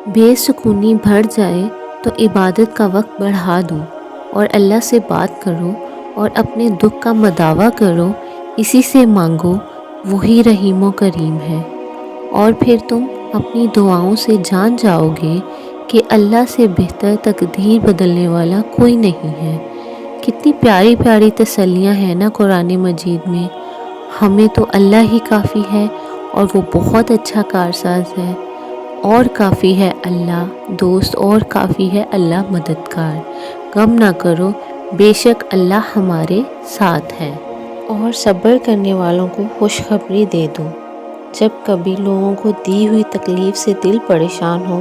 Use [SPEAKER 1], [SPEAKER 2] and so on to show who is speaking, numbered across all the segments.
[SPEAKER 1] بے سکونی بڑھ جائے تو عبادت کا وقت بڑھا دو اور اللہ سے بات کرو اور اپنے دکھ کا مداوع کرو، اسی سے مانگو، وہی رحیم و کریم ہے۔ اور پھر تم اپنی دعاؤں سے جان جاؤ گے کہ اللہ سے بہتر تقدیر بدلنے والا کوئی نہیں ہے۔ کتنی پیاری پیاری تسلیاں ہیں نا قرآن مجید میں۔ ہمیں تو اللہ ہی کافی ہے اور وہ بہت اچھا کارساز ہے، اور کافی ہے اللہ دوست، اور کافی ہے اللہ مددگار۔ غم نہ کرو، بے شک اللہ ہمارے ساتھ ہے۔ اور صبر کرنے والوں کو خوشخبری دے دو، جب کبھی لوگوں کو دی ہوئی تکلیف سے دل پریشان ہو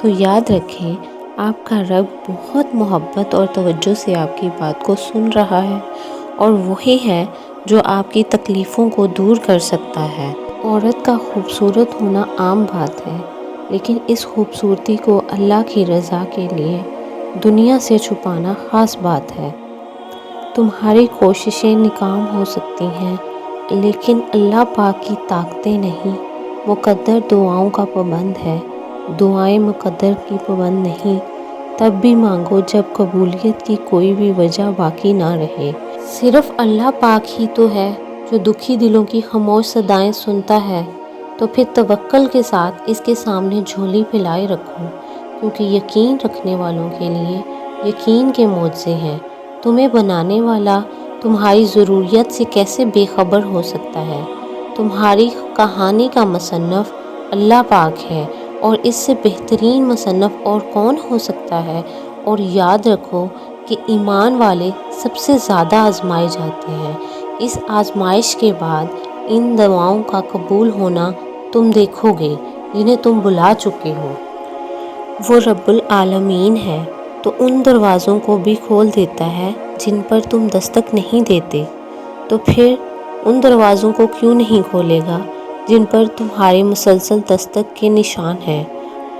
[SPEAKER 1] تو یاد رکھیں آپ کا رب بہت محبت اور توجہ سے آپ کی بات کو سن رہا ہے، اور وہی ہے جو آپ کی تکلیفوں کو دور کر سکتا ہے۔ عورت کا خوبصورت ہونا عام بات ہے، لیکن اس خوبصورتی کو اللہ کی رضا کے لیے دنیا سے چھپانا خاص بات ہے۔ تمہاری کوششیں ناکام ہو سکتی ہیں، لیکن اللہ پاک کی طاقتیں نہیں۔ مقدر دعاؤں کا پابند ہے، دعائیں مقدر کی پابند نہیں۔ تب بھی مانگو جب قبولیت کی کوئی بھی وجہ باقی نہ رہے۔ صرف اللہ پاک ہی تو ہے جو دکھی دلوں کی خاموش صدائیں سنتا ہے، تو پھر توکل کے ساتھ اس کے سامنے جھولی پھیلائے رکھو، کیونکہ یقین رکھنے والوں کے لیے یقین کے معجزے ہیں۔ تمہیں بنانے والا تمہاری ضروریات سے کیسے بے خبر ہو سکتا ہے؟ تمہاری کہانی کا مصنف اللہ پاک ہے، اور اس سے بہترین مصنف اور کون ہو سکتا ہے؟ اور یاد رکھو کہ ایمان والے سب سے زیادہ آزمائے جاتے ہیں۔ اس آزمائش کے بعد ان دعاؤں کا قبول ہونا تم دیکھو گے جنہیں تم بلا چکے ہو۔ وہ رب العالمین ہے تو ان دروازوں کو بھی کھول دیتا ہے جن پر تم دستک نہیں دیتے، تو پھر ان دروازوں کو کیوں نہیں کھولے گا جن پر تمہارے مسلسل دستک کے نشان ہیں۔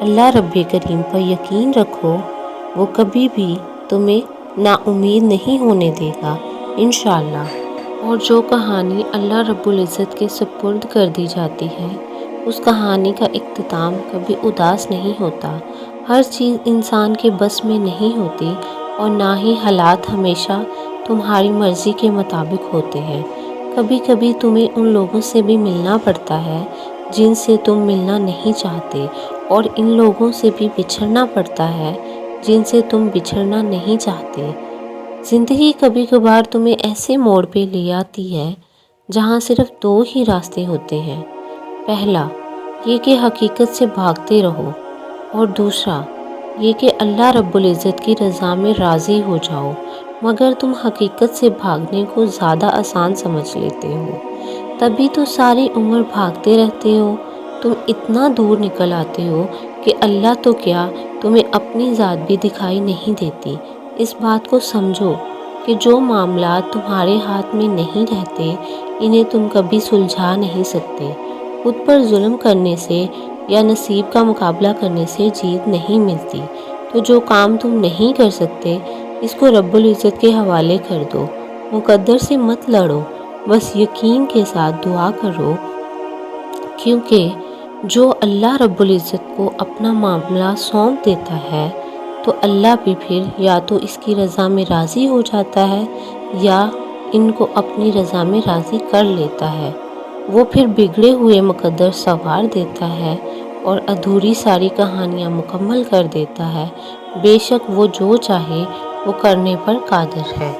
[SPEAKER 1] اللہ رب کریم پر یقین رکھو، وہ کبھی بھی تمہیں نا امید نہیں ہونے دے گا انشاءاللہ۔ اور جو کہانی اللہ رب العزت کے سپرد کر دی جاتی ہے، اس کہانی کا اختتام کبھی اداس نہیں ہوتا۔ ہر چیز انسان کے بس میں نہیں ہوتی، اور نہ ہی حالات ہمیشہ تمہاری مرضی کے مطابق ہوتے ہیں۔ کبھی کبھی تمہیں ان لوگوں سے بھی ملنا پڑتا ہے جن سے تم ملنا نہیں چاہتے، اور ان لوگوں سے بھی بچھڑنا پڑتا ہے جن سے تم بچھڑنا نہیں چاہتے۔ زندگی کبھی کبھار تمہیں ایسے موڑ پہ لے آتی ہے جہاں صرف دو ہی راستے ہوتے ہیں۔ پہلا یہ کہ حقیقت سے بھاگتے رہو، اور دوسرا یہ کہ اللہ رب العزت کی رضا میں راضی ہو جاؤ، مگر تم حقیقت سے بھاگنے کو زیادہ آسان سمجھ لیتے ہو، تبھی تو ساری عمر بھاگتے رہتے ہو۔ تم اتنا دور نکل آتے ہو کہ اللہ تو کیا تمہیں اپنی ذات بھی دکھائی نہیں دیتی۔ اس بات کو سمجھو کہ جو معاملات تمہارے ہاتھ میں نہیں رہتے، انہیں تم کبھی سلجھا نہیں سکتے۔ خود پر ظلم کرنے سے یا نصیب کا مقابلہ کرنے سے جیت نہیں ملتی، تو جو کام تم نہیں کر سکتے اس کو رب العزت کے حوالے کر دو۔ مقدر سے مت لڑو، بس یقین کے ساتھ دعا کرو، کیونکہ جو اللہ رب العزت کو اپنا معاملہ سونپ دیتا ہے تو اللہ بھی پھر یا تو اس کی رضا میں راضی ہو جاتا ہے یا ان کو اپنی رضا میں راضی کر لیتا ہے۔ وہ پھر بگڑے ہوئے مقدر سنوار دیتا ہے اور ادھوری ساری کہانیاں مکمل کر دیتا ہے۔ بے شک وہ جو چاہے وہ کرنے پر قادر ہے۔